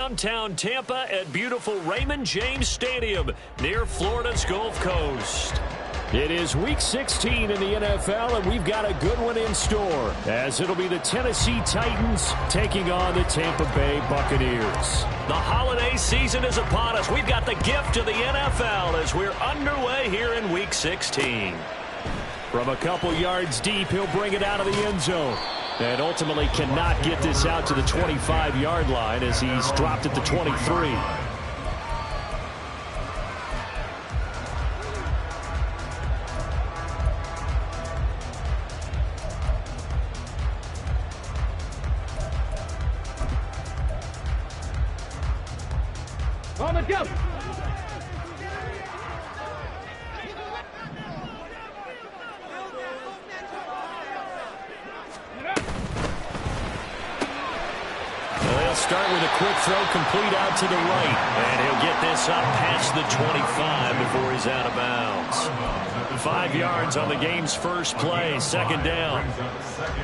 Downtown Tampa at beautiful Raymond James Stadium near Florida's Gulf Coast. It is Week 16 in the NFL, and we've got a good one in store, as it'll be the Tennessee Titans taking on the Tampa Bay Buccaneers. The holiday season is upon us. We've got the gift of the NFL as we're underway here in Week 16. From a couple yards deep, he'll bring it out of the end zone. And ultimately cannot get this out to the 25-yard line as he's dropped at the 23. On the go. They'll start with a quick throw complete out to the right. And he'll get this up past the 25 before he's out of bounds. 5 yards on the game's first play, second down.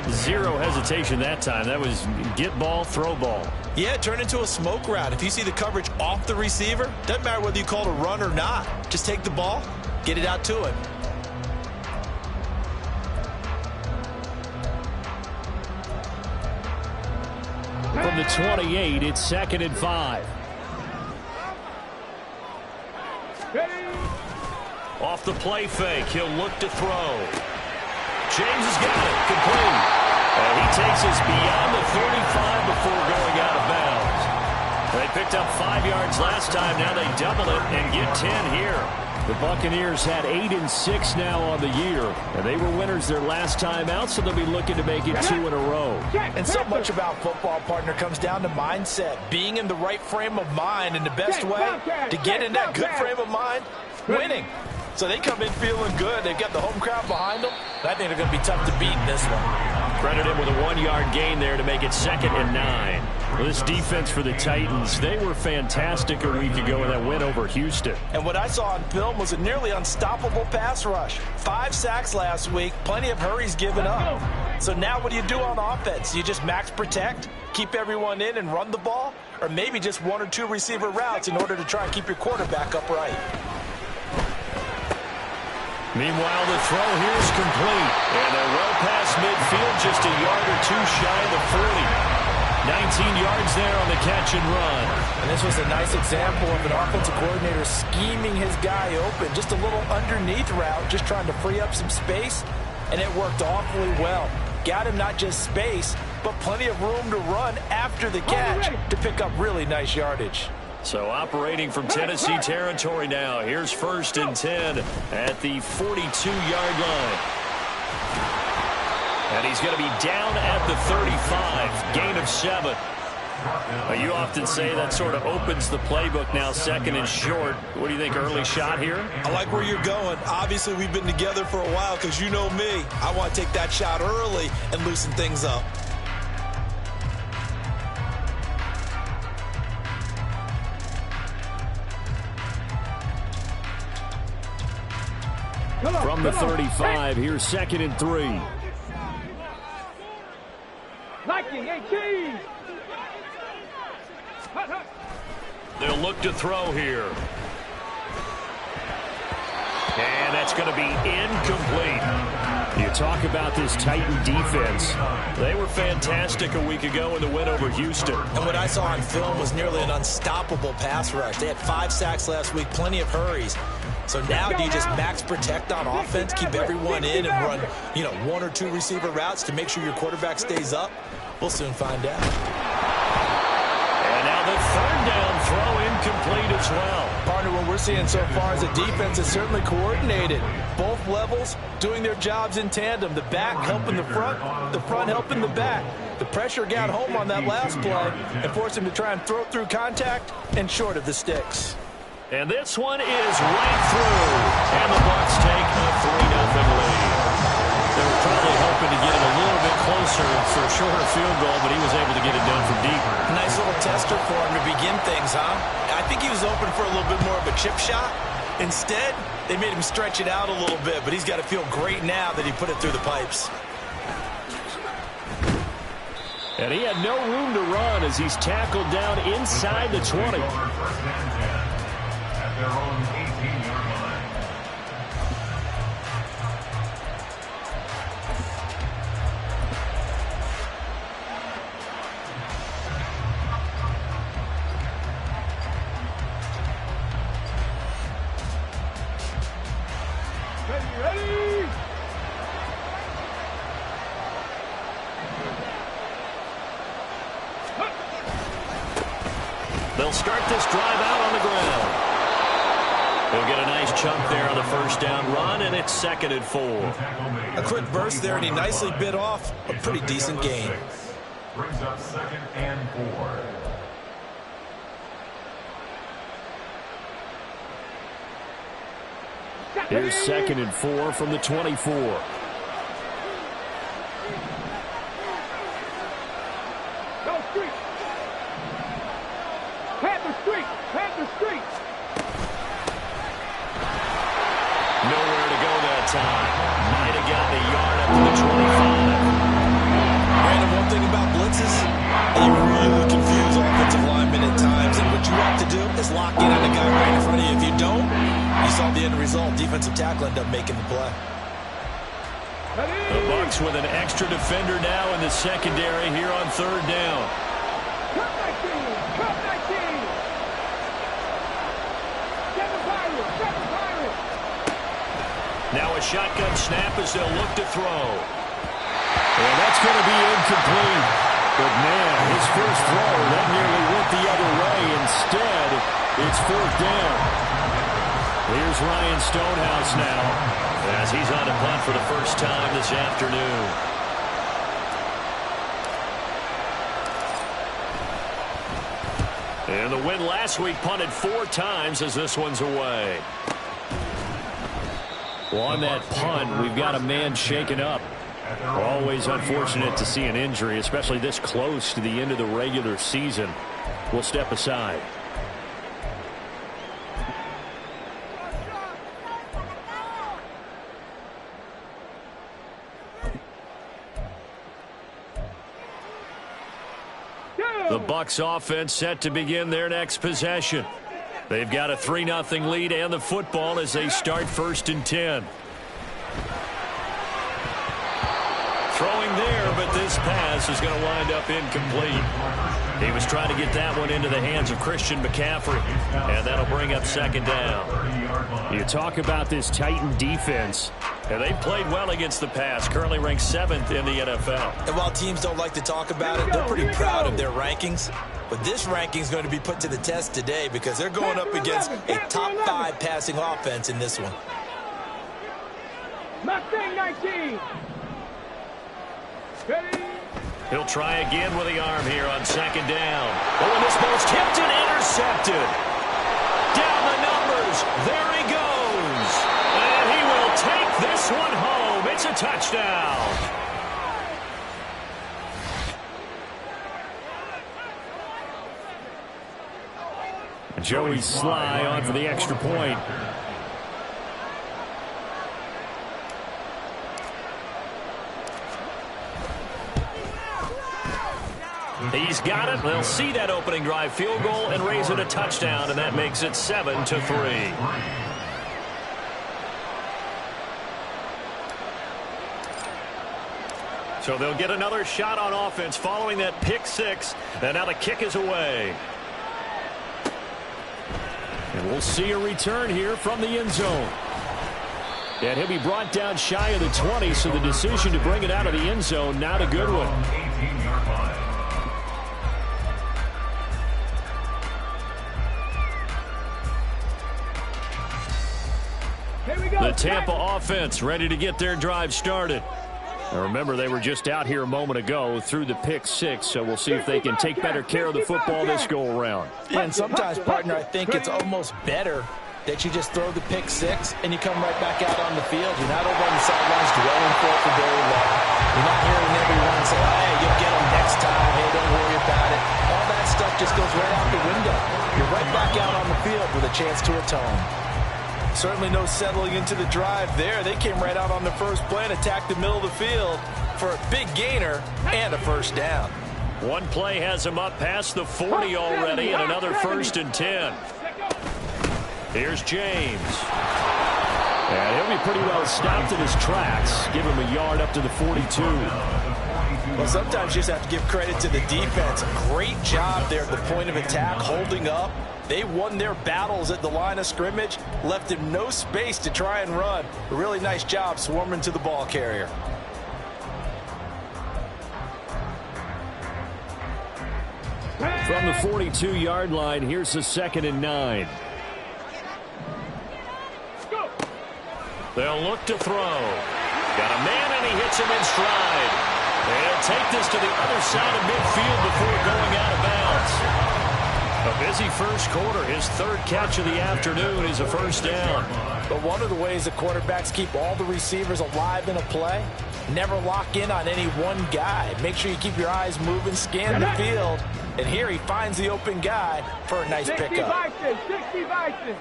Zero hesitation that time. That was get ball, throw ball. Yeah, it turned into a smoke route. If you see the coverage off the receiver, doesn't matter whether you call it a run or not. Just take the ball, get it out to him. From the 28, it's 2nd and 5. Off the play fake, he'll look to throw. James has got it, complete. And he takes us beyond the 35 before going out of bounds. They picked up 5 yards last time, now they double it and get 10 here. The Buccaneers had 8-6 now on the year, and they were winners their last time out, so they'll be looking to make it 2 in a row. And so much about football, partner, comes down to mindset. Being in the right frame of mind, and the best way to get in that good frame of mind, winning. So they come in feeling good. They've got the home crowd behind them. I think they're going to be tough to beat in this one. Credit him with a 1-yard gain there to make it 2nd and 9. Well, this defense for the Titans, they were fantastic a week ago in that win over Houston. And what I saw on film was a nearly unstoppable pass rush. 5 sacks last week, plenty of hurries given up. So now what do you do on offense? You just max protect, keep everyone in and run the ball? Or maybe just 1 or 2 receiver routes in order to try and keep your quarterback upright? Meanwhile, the throw here is complete. And they're well past midfield, just a yard or 2 shy of the 40. 19 yards there on the catch and run. And this was a nice example of an offensive coordinator scheming his guy open. Just a little underneath route, just trying to free up some space. And it worked awfully well. Got him not just space, but plenty of room to run after the catch to pick up really nice yardage. So operating from Tennessee territory now. Here's 1st and 10 at the 42-yard line. And he's going to be down at the 35. Gain of 7. You often say that sort of opens the playbook now, 2nd and short. What do you think, early shot here? I like where you're going. Obviously, we've been together for a while because you know me. I want to take that shot early and loosen things up. From the 35, here's 2nd and 3. They'll look to throw here. And that's going to be incomplete. You talk about this Titan defense. They were fantastic a week ago in the win over Houston. And what I saw on film was nearly an unstoppable pass rush. They had 5 sacks last week, plenty of hurries. So now do you just max protect on offense, keep everyone in and run, 1 or 2 receiver routes to make sure your quarterback stays up? We'll soon find out. And now the 3rd down throw incomplete as well. Partner, what we're seeing so far is a defense is certainly coordinated. Both levels doing their jobs in tandem. The back helping the front helping the back. The pressure got home on that last play and forced him to try and throw through contact and short of the sticks. And this one is right through. And the Bucs take a 3-0 lead. They were probably hoping to get it a little bit closer for a shorter field goal, but he was able to get it done from deep. Nice little tester for him to begin things, huh? I think he was open for a little bit more of a chip shot. Instead, they made him stretch it out a little bit, but he's got to feel great now that he put it through the pipes. And he had no room to run as he's tackled down inside the 20. At their own 18-yard line. Ready? They'll start this drive out on the ground. They'll get a nice chunk there on the first down run, and it's 2nd and 4. A quick burst there, and he nicely bit off a pretty decent gain. Brings up 2nd and 4. Here's 2nd and 4 from the 24. Go street. Panther street. Panther street. Nowhere to go that time. Might have gotten a yard up to the 25. Brandon, one thing about blitzes, they really confuse offensive linemen at times, and what you have to do is lock in on the guy right in front of you. If you don't, you saw the end result. Defensive tackle ended up making the play. The Bucs with an extra defender now in the secondary here on 3rd down. Cut 19. Cut 19. Seven Pirates. Seven Pirates. Now a shotgun snap as they'll look to throw. And that's going to be incomplete. But, man, his first throw, that nearly went the other way. Instead, it's 4th down. Here's Ryan Stonehouse now as he's on a punt for the first time this afternoon. And the win last week punted 4 times as this one's away. Well, on that punt, we've got a man shaken up. Always unfortunate to see an injury, especially this close to the end of the regular season. We'll step aside. The Bucs offense set to begin their next possession. They've got a 3-0 lead and the football as they start 1st and 10. Throwing there, but this pass is going to wind up incomplete. He was trying to get that one into the hands of Christian McCaffrey, and that'll bring up 2nd down. You talk about this Titan defense, and they've played well against the pass, currently ranked 7th in the NFL. And while teams don't like to talk about it, they're pretty proud of their rankings. But this ranking is going to be put to the test today because they're going up against a top 5 passing offense in this one. Mustang 19. Ready? He'll try again with the arm here on 2nd down. Oh, and this ball's tipped and intercepted. Down the numbers. There he goes. And he will take this one home. It's a touchdown. Joey Sly on for the extra point. He's got it. They'll see that opening drive field goal and raise it a touchdown, and that makes it 7-3. So they'll get another shot on offense following that pick 6, and now the kick is away. And we'll see a return here from the end zone. And he'll be brought down shy of the 20, so the decision to bring it out of the end zone, not a good one. 18-yard line. The Tampa offense ready to get their drive started. Now remember, they were just out here a moment ago through the pick 6, so we'll see if they can take better care of the football this go-around. Yeah, and sometimes, partner, I think it's almost better that you just throw the pick 6 and you come right back out on the field. You're not over on the sidelines dwelling for it for very long. You're not hearing everyone say, oh, hey, you'll get them next time. Hey, don't worry about it. All that stuff just goes right out the window. You're right back out on the field with a chance to atone. Certainly no settling into the drive there. They came right out on the first play and attacked the middle of the field for a big gainer and a first down. One play has him up past the 40 already, and another 1st and 10. Here's James. And he'll be pretty well stopped in his tracks. Give him a yard up to the 42. Well, sometimes you just have to give credit to the defense. Great job there at the point of attack, holding up. They won their battles at the line of scrimmage, left him no space to try and run. A really nice job swarming to the ball carrier. From the 42-yard line, here's the 2nd and 9. They'll look to throw. Got a man, and he hits him in stride. They'll take this to the other side of midfield before going out of bounds. A busy first quarter. His 3rd catch of the afternoon is a 1st down. But one of the ways that quarterbacks keep all the receivers alive in a play, never lock in on any one guy. Make sure you keep your eyes moving, scan the field. And here he finds the open guy for a nice pickup. 60 Vikings.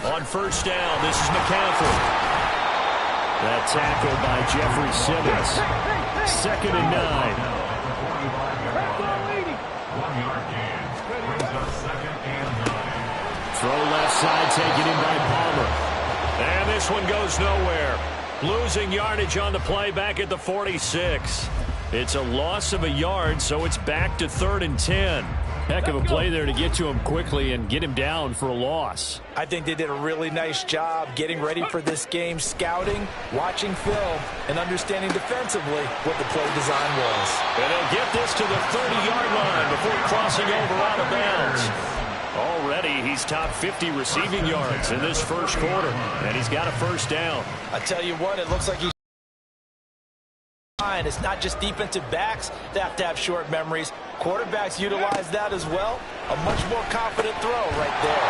On 1st down, this is McCaffrey. That tackle by Jeffrey Simmons. 2nd and 9. 1 yard gain. Brings up 2nd and 9. Throw left side, taken in by Palmer. And this one goes nowhere. Losing yardage on the play back at the 46. It's a loss of a yard, so it's back to 3rd and 10. Heck of a play there to get to him quickly and get him down for a loss. I think they did a really nice job getting ready for this game, scouting, watching film, and understanding defensively what the play design was. And they'll get this to the 30-yard line before crossing over out of bounds. Already, he's top 50 receiving yards in this first quarter, and he's got a 1st down. I tell you what, it looks like he's it's not just defensive backs that have to have short memories. Quarterbacks utilize that as well. A much more confident throw right there.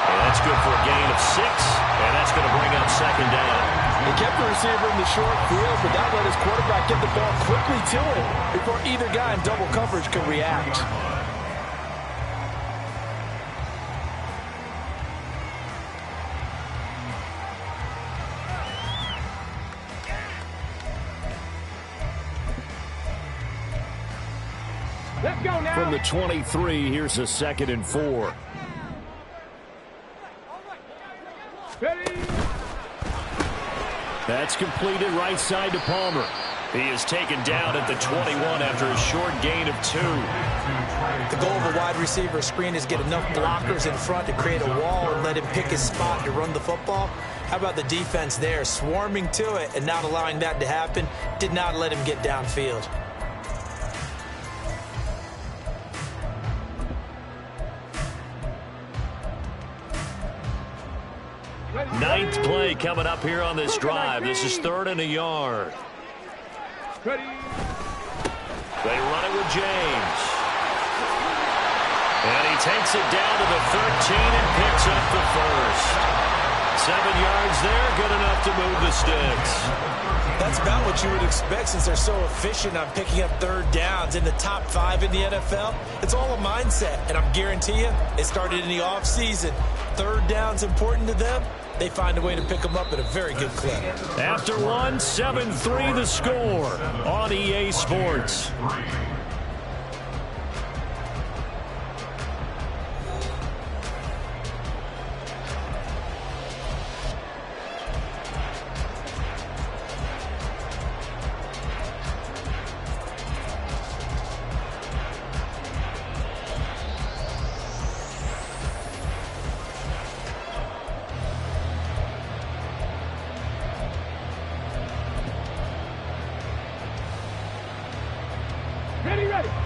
And that's good for a gain of 6, and that's going to bring up 2nd down. He kept the receiver in the short field, but that let his quarterback get the ball quickly to him before either guy in double coverage could react. Let's go now. From the 23, here's a 2nd and 4. Ready. That's completed right side to Palmer. He is taken down at the 21 after a short gain of 2. The goal of a wide receiver screen is get enough blockers in front to create a wall and let him pick his spot to run the football. How about the defense there, swarming to it and not allowing that to happen? Did not let him get downfield. Ninth play coming up here on this drive. This is 3rd and a yard. Ready. They run it with James. And he takes it down to the 13 and picks up the 1st. 7 yards there, good enough to move the sticks. That's about what you would expect since they're so efficient on picking up 3rd downs in the top 5 in the NFL. It's all a mindset, and I guarantee you it started in the offseason. 3rd down's important to them. They find a way to pick them up at a very good clip. After one, 7-3 the score on EA Sports.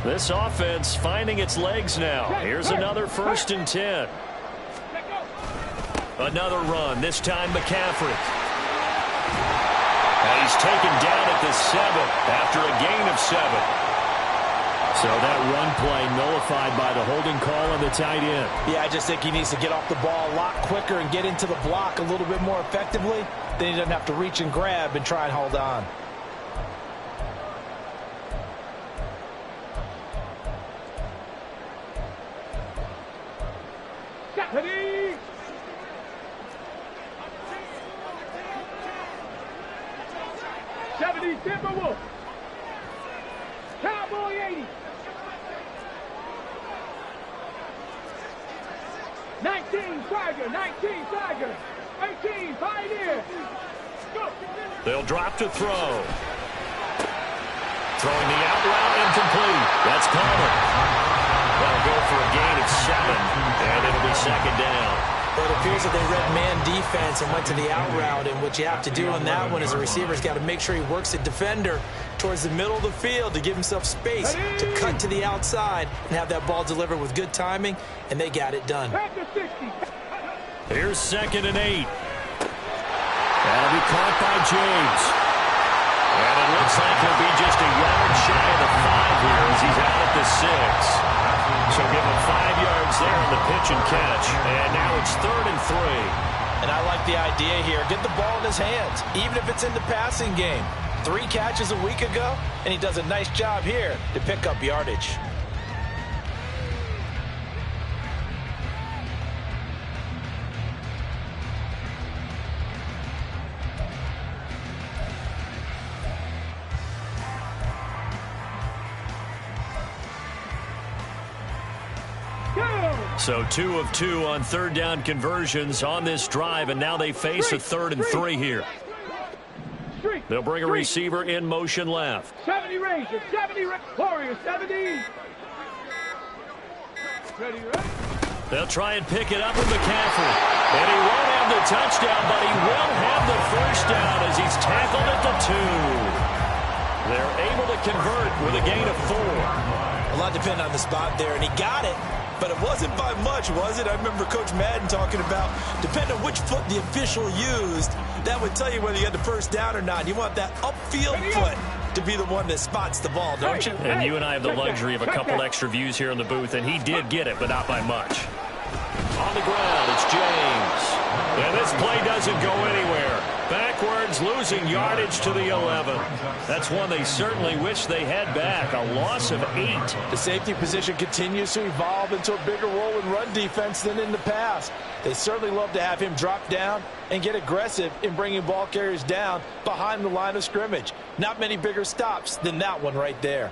This offense finding its legs now. Here's another 1st and 10. Another run, this time McCaffrey. And he's taken down at the 7 after a gain of 7. So that run play nullified by the holding call on the tight end. Yeah, I just think he needs to get off the ball a lot quicker and get into the block a little bit more effectively. Then he doesn't have to reach and grab and try and hold on. Ready. 19, Tiger. 19, Tiger. 18, Pioneer. Go. They'll drop to throw. Throwing the out route incomplete. That's Palmer. That'll go for a gain of 7, and it'll be second down. But it appears that they read man defense and went to the out route, and what you have to do on that one is a receiver's got to make sure he works the defender towards the middle of the field to give himself space to cut to the outside and have that ball delivered with good timing, and they got it done. Here's 2nd and 8. That'll be caught by James. And it looks like he'll be just a yard shy of the 5 here as he's out at the 6. So give him 5 yards there on the pitch and catch. And now it's 3rd and 3. And I like the idea here. Get the ball in his hands, even if it's in the passing game. 3 catches a week ago, and he does a nice job here to pick up yardage. So 2 of 2 on 3rd down conversions on this drive, and now they face a 3rd and 3 here. They'll bring a receiver in motion left. 70 Ranger, 70 Warrior, 70. Ready, right? They'll try and pick it up with McCaffrey. And he won't have the touchdown, but he will have the first down as he's tackled at the 2. They're able to convert with a gain of 4. A lot depended on the spot there, and he got it. But it wasn't by much, was it? I remember Coach Madden talking about, depending on which foot the official used, that would tell you whether you had the first down or not. You want that upfield foot to be the one that spots the ball, don't you? And you and I have the luxury of a couple extra views here in the booth, and he did get it, but not by much. On the ground, it's James. And this play doesn't go anywhere. Backwards, losing yardage to the 11. That's one they certainly wish they had back. A loss of 8. The safety position continues to evolve into a bigger role in run defense than in the past. They certainly love to have him drop down and get aggressive in bringing ball carriers down behind the line of scrimmage. Not many bigger stops than that one right there.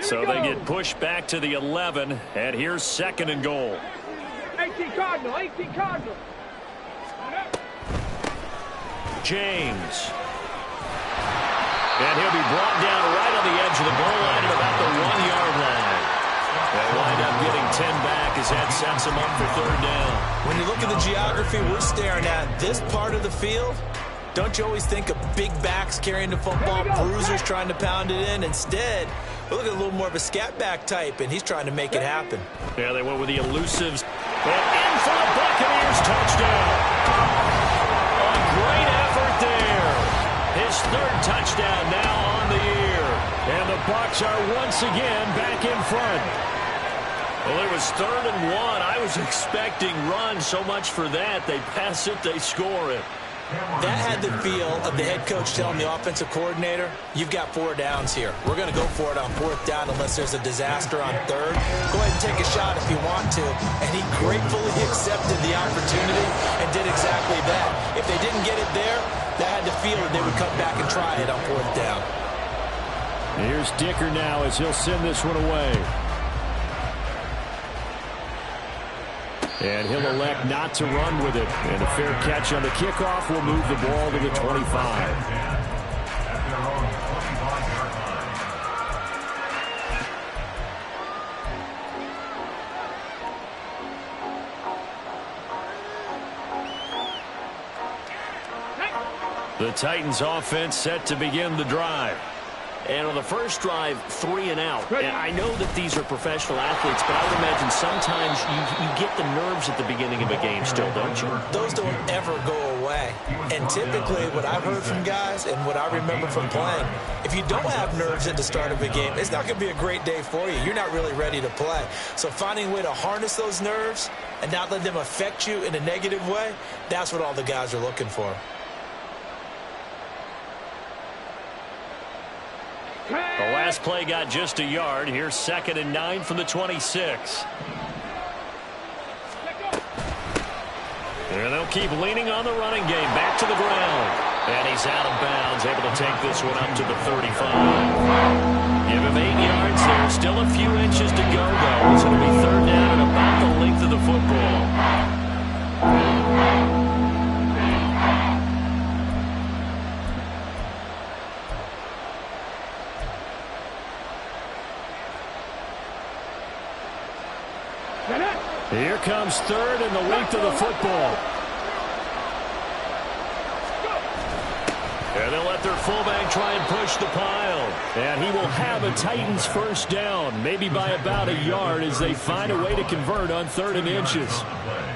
So they get pushed back to the 11, and here's 2nd and goal. 18 Cardinal, 18 Cardinal. James. And he'll be brought down right on the edge of the goal line at about the 1-yard line. They'll wind up getting 10 back as that sets them up for 3rd down. When you look at the geography we're staring at, this part of the field, don't you always think of big backs carrying the football, bruisers trying to pound it in? Instead, we look at a little more of a scat back type, and he's trying to make it happen. Yeah, they went with the elusives. And in for the Buccaneers touchdown. A great effort there. His 3rd touchdown now on the year. And the Bucs are once again back in front. Well, it was 3rd and 1. I was expecting run, so much for that. They pass it, they score it. That had the feel of the head coach telling the offensive coordinator, you've got 4 downs here. We're going to go for it on 4th down unless there's a disaster on 3rd. Go ahead and take a shot if you want to. And he gratefully accepted the opportunity and did exactly that. If they didn't get it there, that had the feel that they would come back and try it on 4th down. Here's Dicker now as he'll send this one away. And he'll elect not to run with it. And a fair catch on the kickoff will move the ball to the 25. The Titans offense set to begin the drive. And on the first drive, 3 and out. And I know that these are professional athletes, but I would imagine sometimes you get the nerves at the beginning of a game still, don't you? Those don't ever go away. And typically what I've heard from guys and what I remember from playing, if you don't have nerves at the start of a game, it's not going to be a great day for you. You're not really ready to play. So finding a way to harness those nerves and not let them affect you in a negative way, that's what all the guys are looking for. The last play got just a yard. Here's 2nd and 9 from the 26. And they'll keep leaning on the running game. Back to the ground. And he's out of bounds, able to take this one up to the 35. Give him 8 yards there. Still a few inches to go, though. It's going to be third down at about the length of the football. Here comes third and the length of the football. And they'll let their fullback try and push the pile. And he will have a Titans first down, maybe by about a yard as they find a way to convert on 3rd and inches.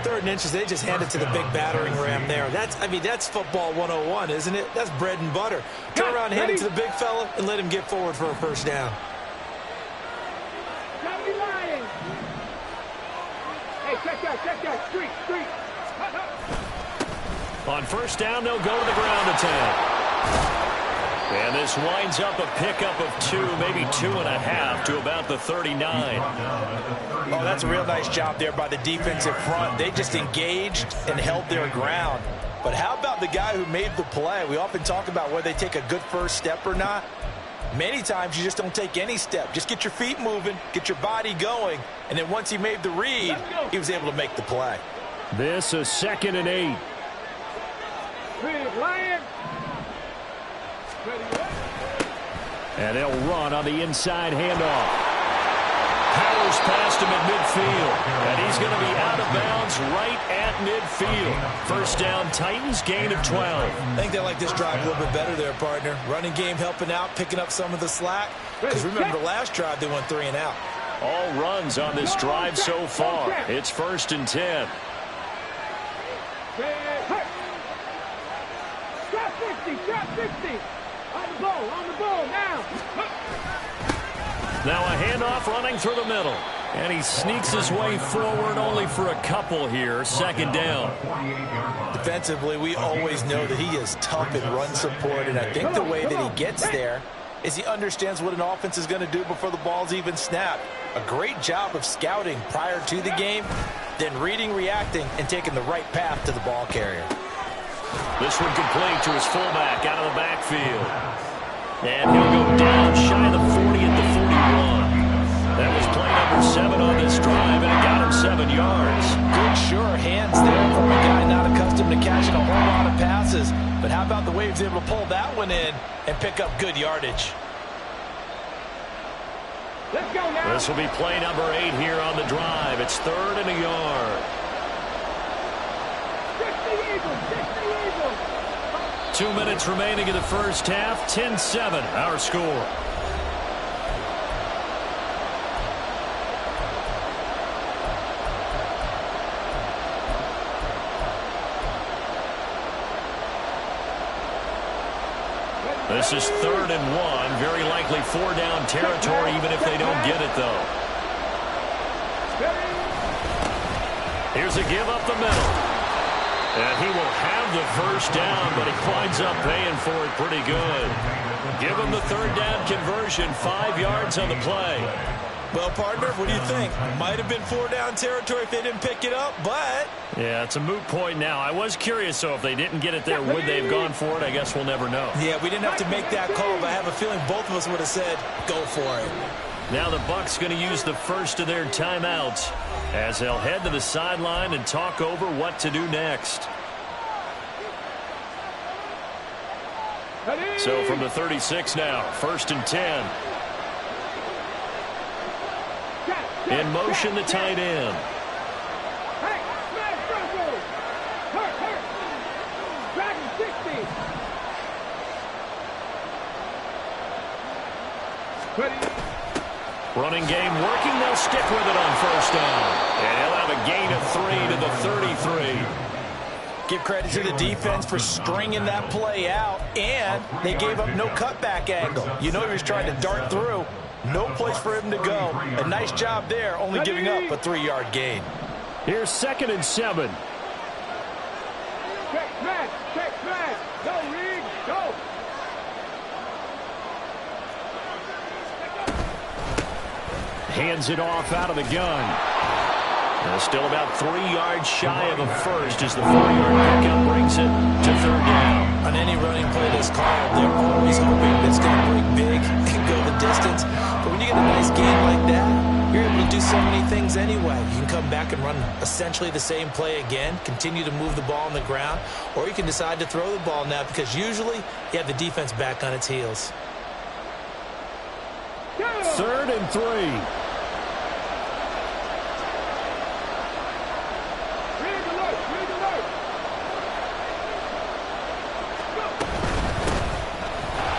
3rd and inches, they just hand it to the big battering ram there. That's football 101, isn't it? That's bread and butter. Turn around, hand it to the big fella, and let him get forward for a first down. Check that. Street. On first down, they'll go to the ground attack. And this winds up a pickup of 2, maybe 2.5 to about the 39. Oh, that's a real nice job there by the defensive front. They just engaged and held their ground. But how about the guy who made the play? We often talk about whether they take a good first step or not. Many times you just don't take any step. Just get your feet moving, get your body going, and then once he made the read, he was able to make the play. This is 2nd and 8. And they'll run on the inside handoff. Powers past him at midfield. And he's going to be out of bounds right at midfield. First down, Titans, gain of 12. I think they like this drive a little bit better there, partner. Running game helping out, picking up some of the slack. Because remember, the last drive, they went 3 and out. All runs on this drive so far. It's 1st and 10. Drop 50. On the ball, now. Now a handoff running through the middle. And he sneaks his way forward only for a couple here. 2nd down. Defensively, we always know that he is tough in run support. And I think the way that he gets there is he understands what an offense is going to do before the ball's even snapped. A great job of scouting prior to the game, then reading, reacting, and taking the right path to the ball carrier. This one complete to his fullback out of the backfield. And he'll go down shy of the 40 at the 41. That was play number 7 on this drive, and it got him 7 yards. Good, sure hands there from a guy not accustomed to catching a whole lot of passes. But how about the way he was able to pull that one in and pick up good yardage? Let's go now. This will be play number 8 here on the drive. It's 3rd and a yard. 2 minutes remaining in the first half. 10-7, our score. This is 3rd and 1. Very likely 4-down territory, even if they don't get it, though. Here's a give up the middle. And he will have the first down, but he winds up paying for it pretty good. Give him the 3rd down conversion, 5 yards on the play. Well, partner, what do you think? Might have been 4-down territory if they didn't pick it up, but... Yeah, it's a moot point now. I was curious, so if they didn't get it there, would they have gone for it? I guess we'll never know. Yeah, we didn't have to make that call, but I have a feeling both of us would have said, go for it. Now the Bucs going to use the first of their timeouts as they'll head to the sideline and talk over what to do next. So from the 36 now, 1st and 10. In motion, the tight end. Running game working. They'll stick with it on first down. And he'll have a gain of 3 to the 33. Give credit to the defense for stringing that play out, and they gave up no cutback angle. You know he was trying to dart through. No place for him to go. A nice job there, only giving up a 3-yard gain. Here's 2nd and 7. Check man. Go, Reed, go. Hands it off out of the gun. Still about 3 yards shy of a first as the 4-yard pickup brings it to third down. On any running play that's called, they're always hoping that it's going to break big and go the distance. But when you get a nice game like that, you're able to do so many things anyway. You can come back and run essentially the same play again, continue to move the ball on the ground, or you can decide to throw the ball now because usually you have the defense back on its heels. 3rd and 3.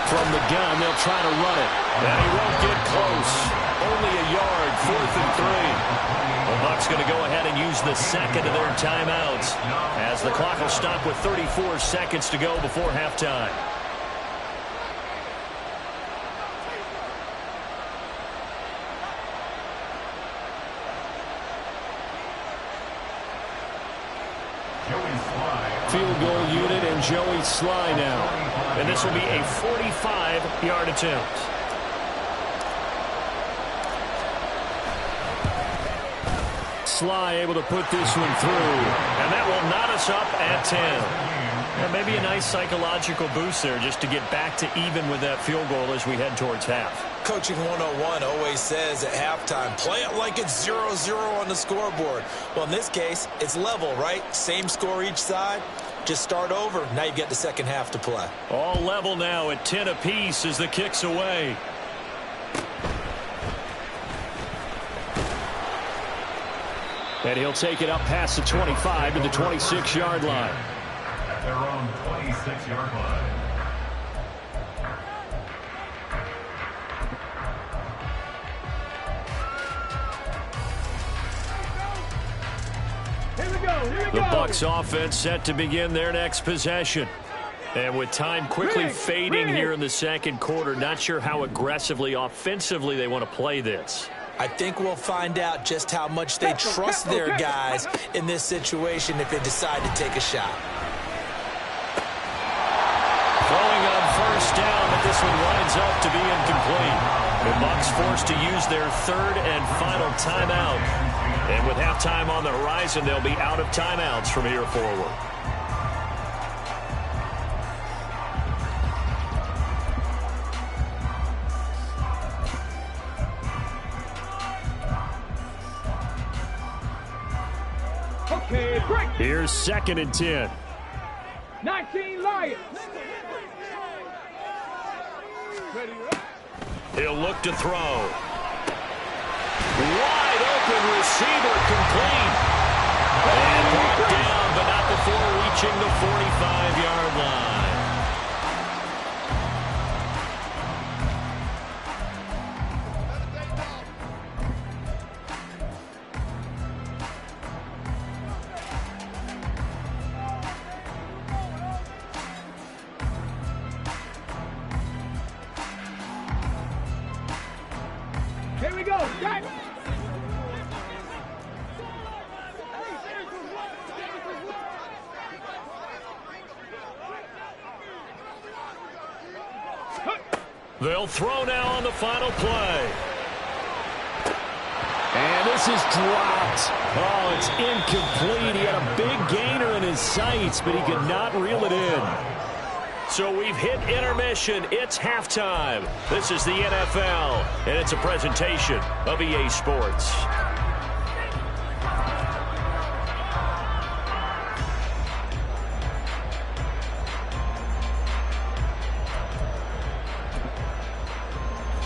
From the gun, they'll try to run it. And he won't get close. Only a yard, 4th and 3. The Bucs going to go ahead and use the second of their timeouts as the clock will stop with 34 seconds to go before halftime. Field goal unit and Joey Sly now. And this will be a 45-yard attempt. Sly able to put this one through. And that will knot us up at 10. And maybe a nice psychological boost there just to get back to even with that field goal as we head towards half. Coaching 101 always says at halftime, play it like it's 0-0 on the scoreboard. Well, in this case, it's level, right? Same score each side. Just start over. Now you've got the second half to play. All level now at 10 apiece as the kick's away. And he'll take it up past the 25 to the 26-yard line. At their own 26-yard line. The Bucs offense set to begin their next possession. And with time quickly fading here in the second quarter, not sure how aggressively, offensively they want to play this. I think we'll find out just how much they trust their guys in this situation if they decide to take a shot. Throwing on first down, but this one winds up to be incomplete. The Bucs forced to use their 3rd and final timeout. And with halftime on the horizon, they'll be out of timeouts from here forward. Okay, break. Here's 2nd and 10. 19 Lions. He'll look to throw. Wide open receiver complete. And brought down, but not before reaching the 45-yard line. Here we go. Right. They'll throw now on the final play. And this is dropped. Oh, it's incomplete. He had a big gainer in his sights, but he could not reel it in. So we've hit intermission. It's halftime. This is the NFL, and it's a presentation of EA Sports.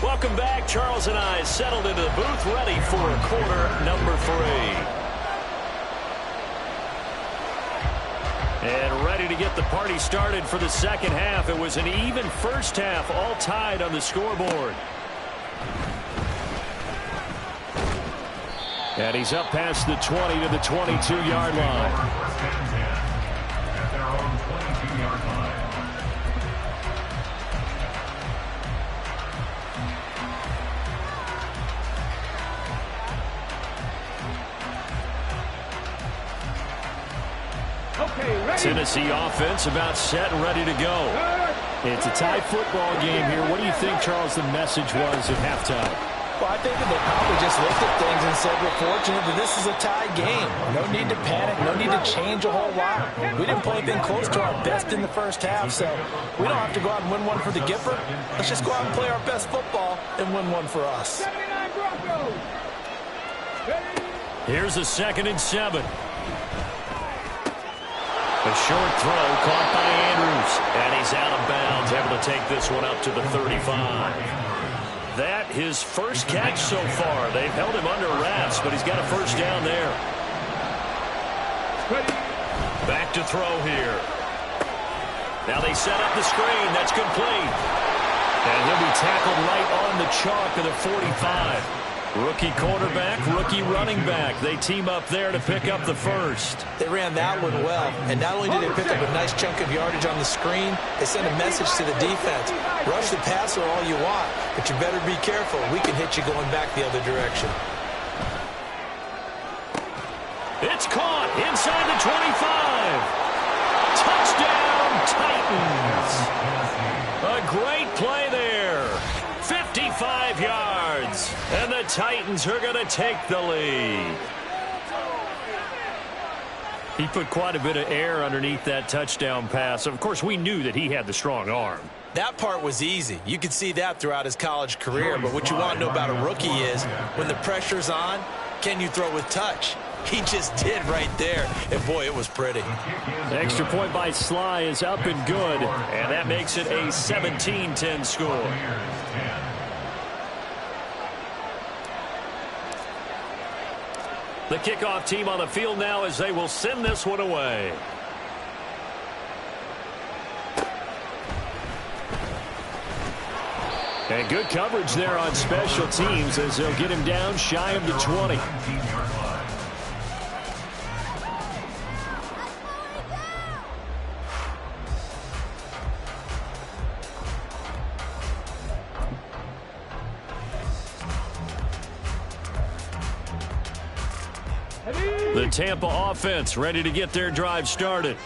Welcome back. Charles and I settled into the booth, ready for quarter number 3. And ready to get the party started for the second half. It was an even first half, all tied on the scoreboard. And he's up past the 20 to the 22-yard line. At their own 22-yard line. Tennessee offense about set and ready to go. It's a tie football game here. What do you think, Charles, the message was at halftime? Well, I think that they probably just looked at things and said, we're fortunate that this is a tie game. No need to panic. No need to change a whole lot. We didn't play anything close to our best in the first half, so we don't have to go out and win one for the Gipper. Let's just go out and play our best football and win one for us. Here's a 2nd and 7. A short throw caught by Andrews, and he's out of bounds, able to take this one up to the 35. That his first catch so far. They've held him under wraps, but he's got a first down there. Back to throw here. Now they set up the screen. That's complete. And he'll be tackled right on the chalk of the 45. Rookie quarterback, rookie running back. They team up there to pick up the first. They ran that one well, and not only did they pick up a nice chunk of yardage on the screen, they sent a message to the defense. Rush the passer all you want, but you better be careful. We can hit you going back the other direction. It's caught inside the 25. Touchdown, Titans. A great play there. 55 yards, and the Titans are going to take the lead. He put quite a bit of air underneath that touchdown pass. Of course, we knew that he had the strong arm. That part was easy. You could see that throughout his college career, but what you want to know about a rookie is when the pressure's on, can you throw with touch? He just did right there, and boy, it was pretty. The extra point by Sly is up and good, and that makes it a 17-10 score. The kickoff team on the field now as they will send this one away. And good coverage there on special teams as they'll get him down shy of the 20. The Tampa offense ready to get their drive started.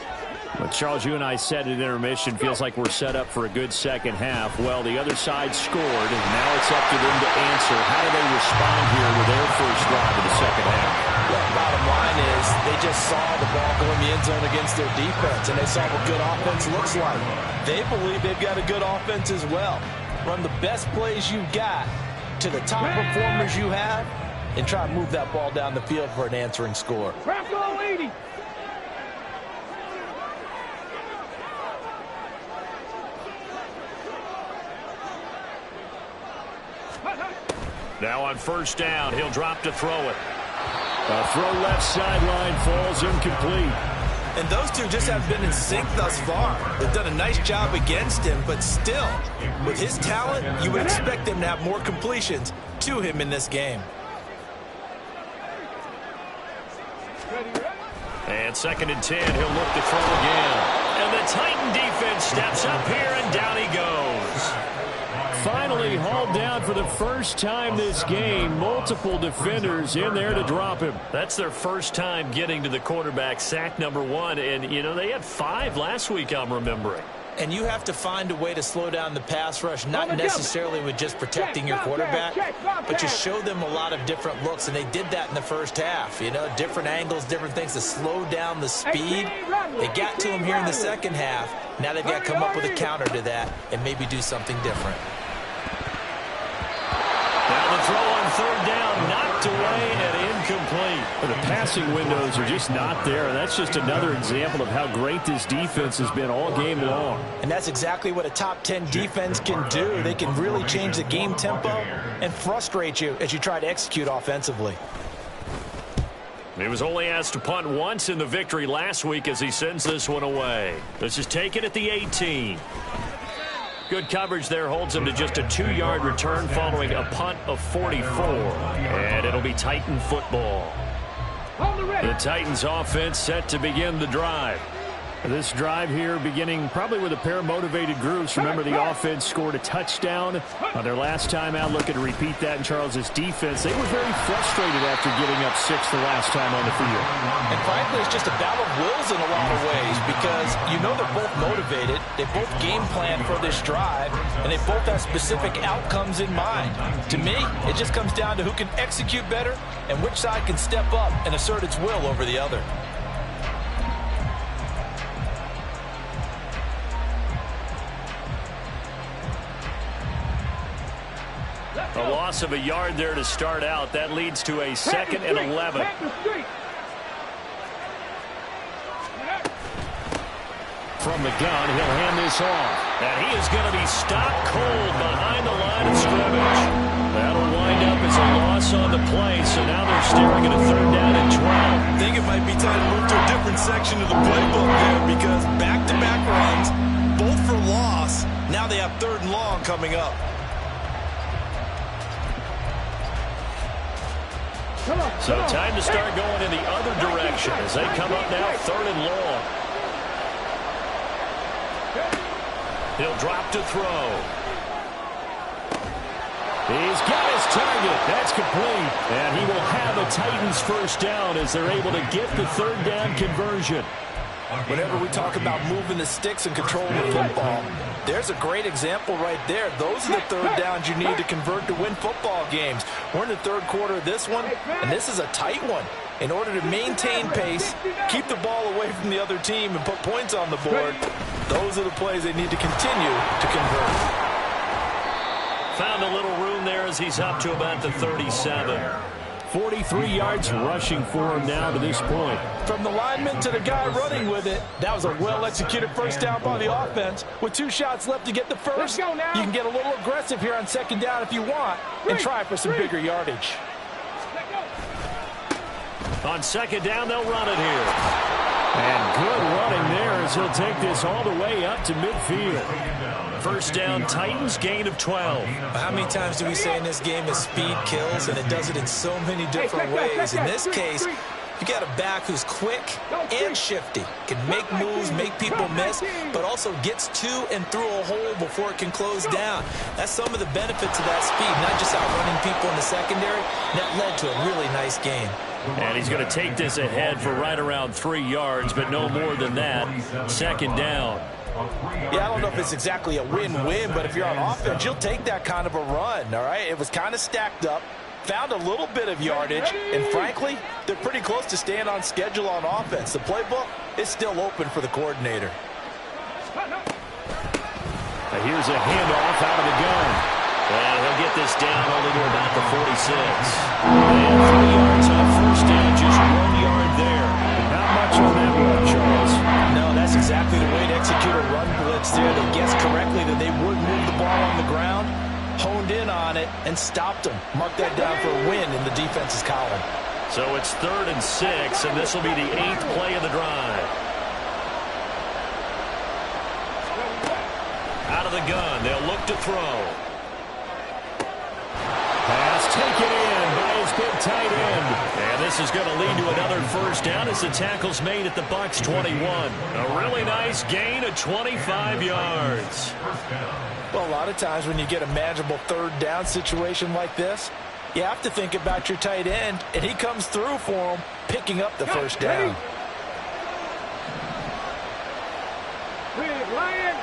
But Charles, you and I said at intermission, feels like we're set up for a good second half. Well, the other side scored, and now it's up to them to answer. How do they respond here with their first drive of the second half? Well, bottom line is they just saw the ball go in the end zone against their defense, and they saw what good offense looks like. They believe they've got a good offense as well. Run the best plays you've got to the top performers you have, and try to move that ball down the field for an answering score. Bravo 80. Now on first down, he'll drop to throw it. A throw left sideline falls incomplete. And those two just have been in sync thus far. They've done a nice job against him, but still, with his talent, you would expect them to have more completions to him in this game. And 2nd and 10, he'll look to throw again. And the Titan defense steps up here, and down he goes. Finally hauled down for the first time this game. Multiple defenders in there to drop him. That's their first time getting to the quarterback, sack number 1. And, you know, they had 5 last week, I'm remembering. And you have to find a way to slow down the pass rush, not necessarily with just protecting your quarterback, but just show them a lot of different looks, and they did that in the first half. You know, different angles, different things to slow down the speed. They got to him here in the second half. Now they've got to come up with a counter to that and maybe do something different. Now the throw on third down, knocked away and incomplete. The passing windows are just not there. That's just another example of how great this defense has been all game long. And that's exactly what a top 10 defense can do. They can really change the game tempo and frustrate you as you try to execute offensively. He was only asked to punt once in the victory last week as he sends this one away. This is taken at the 18. Good coverage there holds him to just a 2-yard return following a punt of 44. And it'll be Titan football. The Titans offense set to begin the drive. This drive here beginning probably with a pair of motivated groups. Remember, the offense scored a touchdown on their last time out. Looking to repeat that in Charles' defense. They were very frustrated after giving up 6 the last time on the field. And frankly, it's just a battle of wills in a lot of ways because you know they're both motivated. They both game plan for this drive, and they both have specific outcomes in mind. To me, it just comes down to who can execute better and which side can step up and assert its will over the other. A loss of a yard there to start out. That leads to a 2nd and 11. From the gun, he'll hand this off. And he is going to be stopped cold behind the line of scrimmage. That'll wind up as a loss on the play. So now they're staring at a 3rd down and 12. I think it might be time to move to a different section of the playbook there because back-to-back runs, both for loss. Now they have 3rd and long coming up. So time to start going in the other direction as they come up now 3rd and long. He'll drop to throw. He's got his target. That's complete. And he will have a Titans 1st down as they're able to get the 3rd down conversion. Whenever we talk about moving the sticks and controlling the football, there's a great example right there. Those are the 3rd downs you need to convert to win football games. We're in the 3rd quarter of this one, and this is a tight one. In order to maintain pace, keep the ball away from the other team, and put points on the board, those are the plays they need to continue to convert. Found a little room there as he's up to about the 37. 43 yards rushing for him now to this point. From the lineman to the guy running with it, that was a well-executed 1st down by the offense. With 2 shots left to get the 1st, you can get a little aggressive here on 2nd down if you want and try for some bigger yardage. On 2nd down, they'll run it here. And good running there as he'll take this all the way up to midfield. 1st down, Titans, gain of 12. How many times do we say in this game that speed kills, and it does it in so many different ways? In this case, you got a back who's quick and shifty, can make moves, make people miss, but also gets to and through a hole before it can close down. That's some of the benefits of that speed, not just outrunning people in the secondary. That led to a really nice gain. And he's going to take this ahead for right around 3 yards, but no more than that. 2nd down. Yeah, I don't know if it's exactly a win-win, but if you're on offense, you'll take that kind of a run, all right? It was kind of stacked up, found a little bit of yardage, and frankly, they're pretty close to staying on schedule on offense. The playbook is still open for the coordinator. Now here's a handoff out of the gun. And he'll get this down only to about the 46. And 3 yards on 1st down, just 1 yard there. Not much on that run, Charles. No, that's exactly the way to execute a run blitz there. They guessed correctly that they would move the ball on the ground, honed in on it, and stopped them. Mark that down for a win in the defense's column. So it's 3rd and 6, and this will be the 8th play of the drive. Out of the gun, they'll look to throw. Pass taken in by his big tight end. And this is going to lead to another 1st down as the tackle's made at the Bucs 21. A really nice gain of 25 yards. Well, a lot of times when you get a manageable 3rd down situation like this, you have to think about your tight end, and he comes through for him, picking up the 1st down. Lion.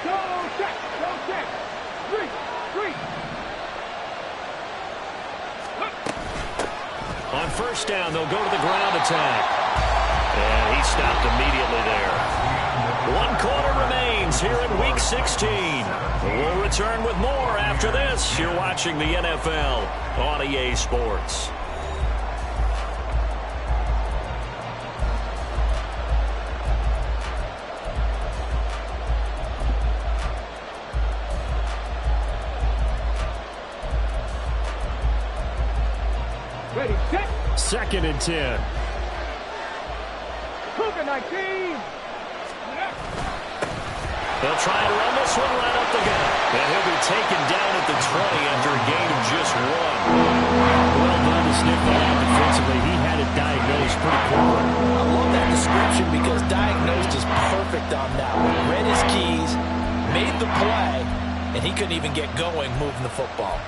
Go check. Go check. 3. On 1st down, they'll go to the ground attack. And he stopped immediately there. 1 quarter remains here in Week 16. We'll return with more after this. You're watching the NFL on EA Sports. Ready, set. 2nd and 10. Cougar 19. They'll try to run this one right up the gut. And he'll be taken down at the 20 after a gain of just 1. Well done to sniff that out defensively. He had it diagnosed pretty quickly. I love that description locked on now. Read his keys, made the play, and he couldn't even get going moving the football.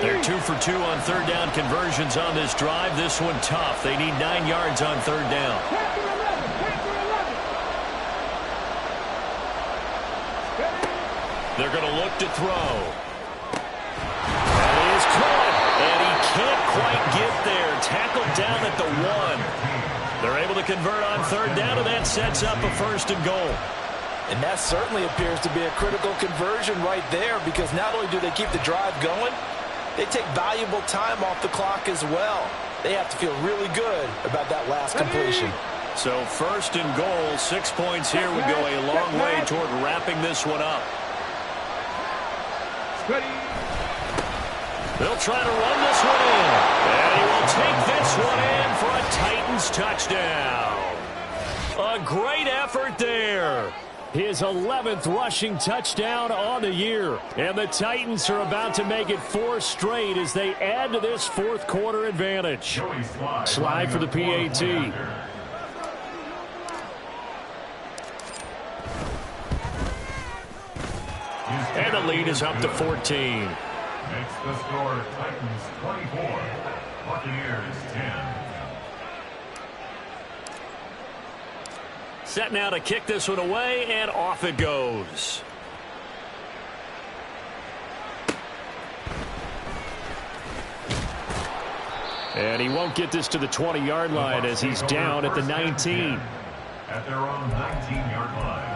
They're 2 for 2 on third down conversions on this drive. This one tough. They need 9 yards on third down. They're going to look to throw. That is caught, and he can't quite get there. Tackled down at the 1. They're able to convert on third down, and that sets up a first and goal. And that certainly appears to be a critical conversion right there, because not only do they keep the drive going, they take valuable time off the clock as well. They have to feel really good about that last completion. So first and goal, 6 points here would go a long way toward wrapping this one up. They'll try to run this one in. And he will take this one in for a Titans touchdown. A great effort there. His 11th rushing touchdown on the year. And the Titans are about to make it 4 straight as they add to this fourth quarter advantage. Slide for the PAT. And the lead is up to 14. Makes the score Titans 24, Buccaneers 10. Set now to kick this one away, and off it goes. And he won't get this to the 20-yard line as he's down at the 19. At their own 19-yard line.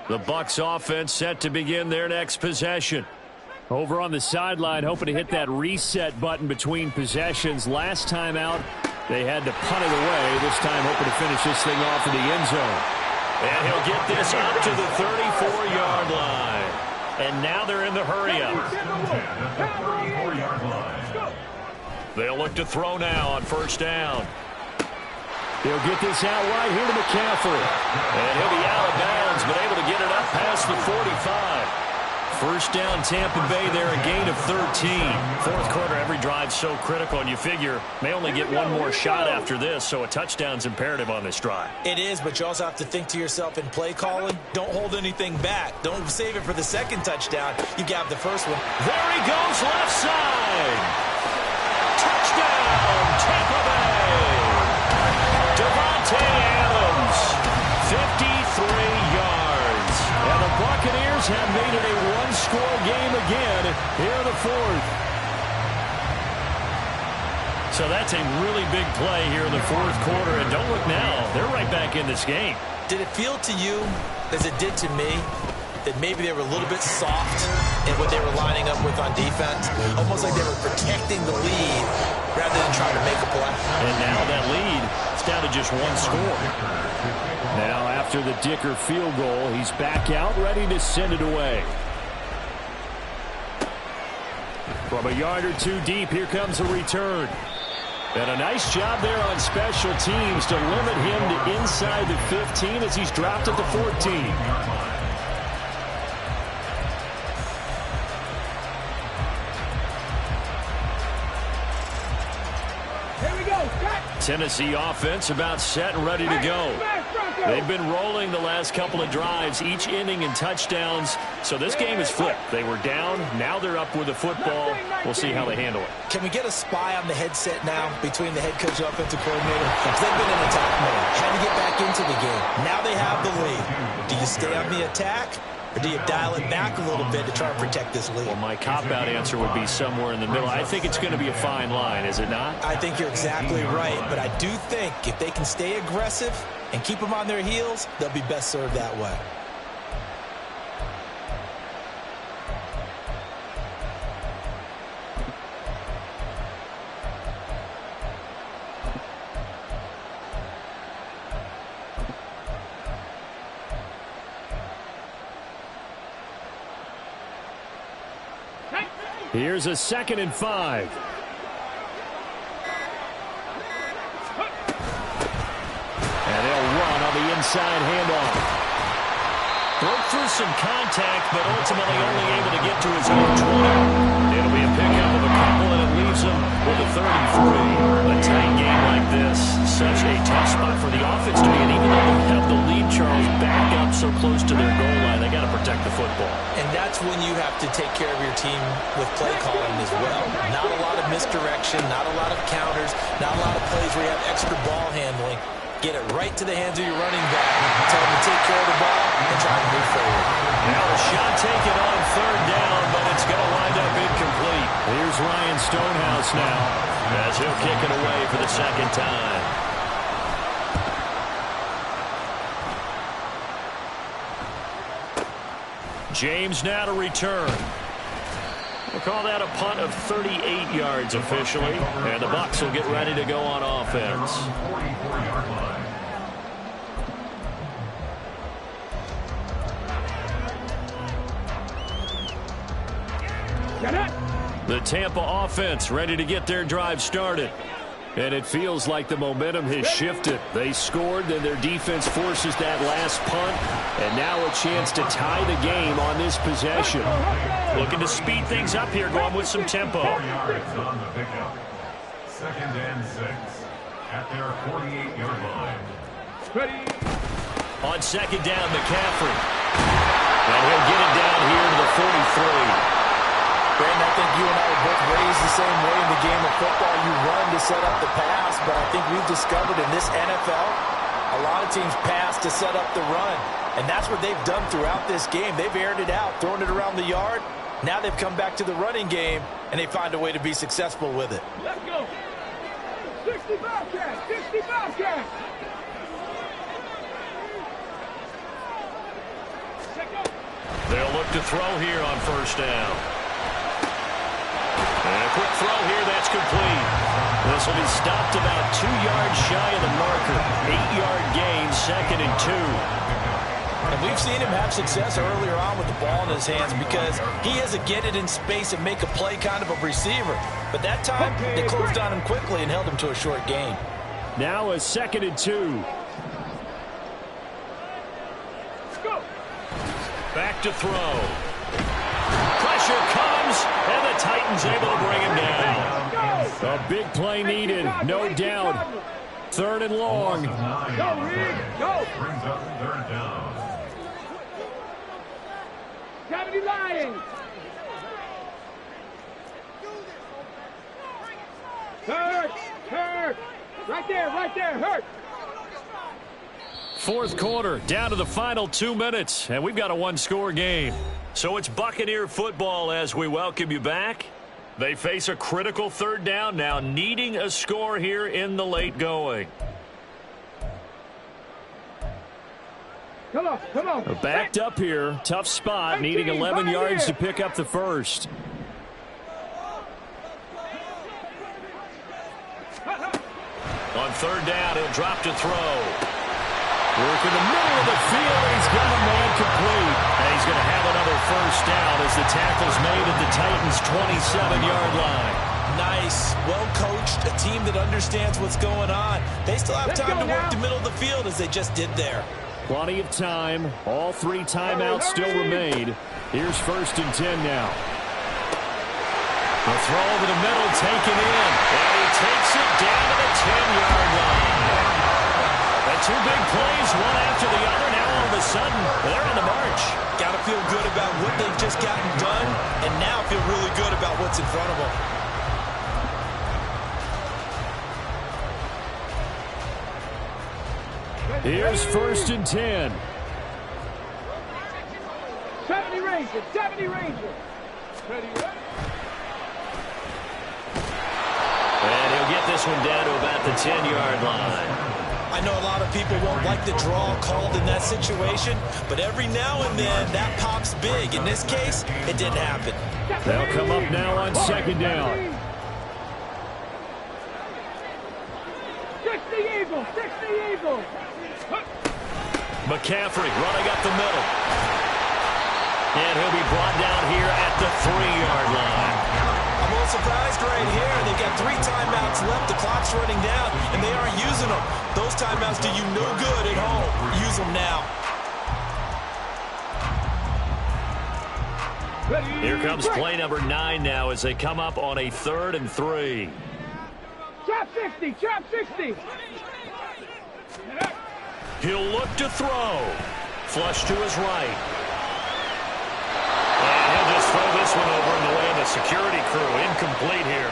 The Bucs offense set to begin their next possession. Over on the sideline, hoping to hit that reset button between possessions. Last time out, they had to punt it away. This time, hoping to finish this thing off in the end zone. And he'll get this up to the 34-yard line. And now they're in the hurry-up. They'll look to throw now on first down. He'll get this out wide here to McCaffrey. And he'll be out of bounds, but able to get it up past the 45. First down, Tampa Bay there, a gain of 13. Fourth quarter, every drive so critical, and you figure may only get one more shot after this, so a touchdown's imperative on this drive. It is, but you also have to think to yourself in play calling, don't hold anything back. Don't save it for the second touchdown. You got the first one. There he goes, left side. Touchdown, Tampa Bay. Devontae Adams, 53 yards. And the Buccaneers have made it a one-score game again here in the fourth. So that's a really big play here in the fourth quarter. And don't look now, they're right back in this game. Did it feel to you, as it did to me, that maybe they were a little bit soft in what they were lining up with on defense? Almost like they were protecting the lead rather than trying to make a play. And now that lead is down to just one score. Now after the Dicker field goal, he's back out ready to send it away. From a yard or two deep, here comes a return. And a nice job there on special teams to limit him to inside the 15 as he's dropped at the 14. Tennessee offense about set and ready to go. They've been rolling the last couple of drives, each inning in touchdowns. So this game is flipped. They were down. Now they're up with the football. We'll see how they handle it. Can we get a spy on the headset now between the head coach and offensive coordinator? Because they've been in attack mode. Had to get back into the game. Now they have the lead. Do you stay on the attack? Or do you dial it back a little bit to try to protect this lead? Well, my cop-out answer would be somewhere in the middle. I think it's going to be a fine line, is it not? I think you're exactly right. But I do think if they can stay aggressive and keep them on their heels, they'll be best served that way. Here's a 2nd and 5. And inside handoff. Broke through some contact, but ultimately only able to get to his own 20. It'll be a pickup of a couple, and it leaves him with a 33. A tight game like this, such a tough spot for the offense to be in. Even though they have the lead, Charles, back up so close to their goal line, they got to protect the football. And that's when you have to take care of your team with play calling as well. Not a lot of misdirection, not a lot of counters, not a lot of plays where you have extra ball handling. Get it right to the hands of your running back. Tell him to take care of the ball and try to move forward. Now a shot taken on third down, but it's going to wind up incomplete. Here's Ryan Stonehouse now as he'll kick it away for the second time. James now to return. We'll call that a punt of 38 yards officially, and the Bucs will get ready to go on offense. The Tampa offense ready to get their drive started. And it feels like the momentum has shifted. They scored, then their defense forces that last punt. And now a chance to tie the game on this possession. Looking to speed things up here, going with some tempo. 4 yards on the pickup. 2nd and 6 at their 48-yard line. Ready. On second down, McCaffrey. And he'll get it down here to the 43. Brandon, I think you and I were both raised the same way in the game of football. You run to set up the pass, but I think we've discovered in this NFL, a lot of teams pass to set up the run. And that's what they've done throughout this game. They've aired it out, thrown it around the yard. Now they've come back to the running game, and they find a way to be successful with it. Let's go. 60 Bobcats. 60 Bobcats. They'll look to throw here on first down. And a quick throw here, that's complete. This will be stopped about 2 yards shy of the marker. 8-yard gain, 2nd and 2. And we've seen him have success earlier on with the ball in his hands because he has a get it in space and make a play kind of a receiver. But that time, they closed on him quickly and held him to a short gain. Now a 2nd and 2. Back to throw. Pressure comes, and the Titans able to bring him down. A big play needed, no doubt. 3rd and long. Go, Reed. Go. Brings up 3rd down. 70 Lions. Hurt. Hurt. Right there, hurt. 4th quarter, down to the final 2 minutes, and we've got a one-score game. So it's Buccaneer football as we welcome you back. They face a critical 3rd down now, needing a score here in the late going. Come on. Backed up here, tough spot, needing 11 yards to pick up the first. On 3rd down, he'll drop to throw. Work in the middle of the field, he's got a man complete. And he's going to have another first down as the tackle's made at the Titans' 27-yard line. Nice, well-coached, a team that understands what's going on. They still have time to work the middle of the field as they just did there. Plenty of time. All 3 timeouts still remain. Here's 1st and 10 now. A throw over the middle, taken in. And he takes it down to the 10-yard line. And 2 big plays, one after the other. Now all of a sudden, they're on the march. Got to feel good about what they've just gotten done, and now feel really good about what's in front of them. Here's 1st and 10. 70 Rangers. 70 Rangers. And he'll get this one down to about the 10-yard line. I know a lot of people won't like the draw called in that situation, but every now and then that pops big. In this case, it didn't happen. They'll come up now on 2nd down. 60 Eagles. 60 Eagles. McCaffrey running up the middle. And he'll be brought down here at the 3-yard line. I'm little surprised right here. They've got 3 timeouts left. The clock's running down, and they aren't using them. Those timeouts do you no good at home. Use them now. Here comes play number 9 now as they come up on a 3rd and 3. Trap 60, trap 60. He'll look to throw. Flush to his right. And he'll just throw this one over in the way of the security crew. Incomplete here.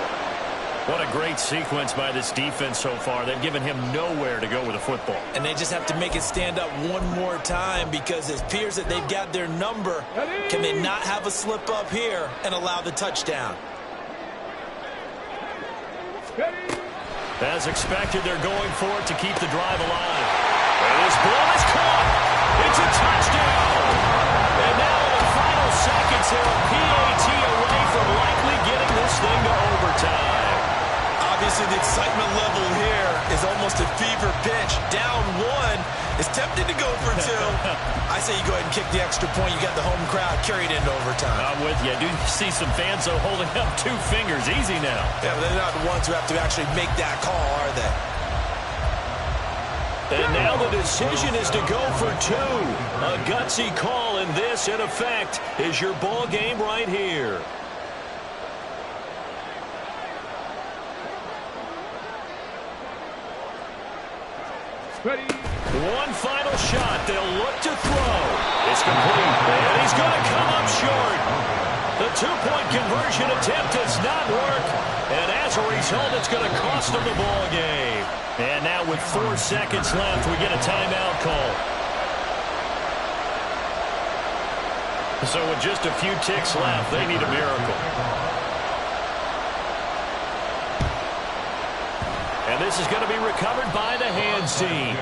What a great sequence by this defense so far. They've given him nowhere to go with the football. And they just have to make it stand up one more time because it appears that they've got their number. Can they not have a slip up here and allow the touchdown? As expected, they're going for it to keep the drive alive. And this ball is caught. It's a touchdown. And now in the final seconds, they're a PAT away from likely getting this thing to overtime. Obviously, the excitement level here is almost a fever pitch. Down 1 is tempted to go for 2. I say you go ahead and kick the extra point. You got the home crowd carried into overtime. I'm with you. I do see some fans, though, holding up 2 fingers. Easy now. Yeah, but they're not the ones who have to actually make that call, are they? And now the decision is to go for 2. A gutsy call, and this, in effect, is your ball game right here. Ready. One final shot. They'll look to throw. It's complete. And he's going to come up short. The 2-point conversion attempt does not work. And as a result, it's going to cost them the ball game. And now with 4 seconds left, we get a timeout call. So with just a few ticks left, they need a miracle. And this is going to be recovered by the hands team.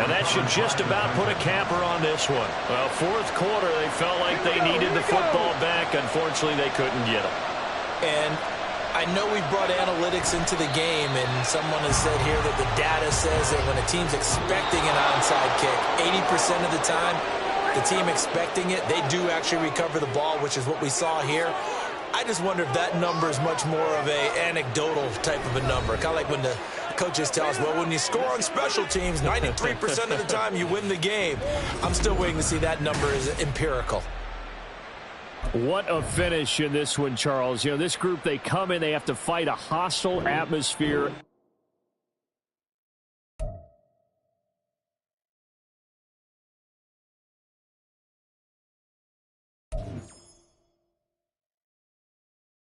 And that should just about put a capper on this one. Well, 4th quarter, they felt like they needed the football back. Unfortunately, they couldn't get it. And I know we brought analytics into the game, and someone has said here that the data says that when a team's expecting an onside kick, 80% of the time, the team expecting it, they do actually recover the ball, which is what we saw here. I just wonder if that number is much more of a anecdotal type of a number. Kind of like when the coaches tell us, well, when you score on special teams, 93% of the time you win the game. I'm still waiting to see that number is empirical. What a finish in this one, Charles. You know, this group, they come in, they have to fight a hostile atmosphere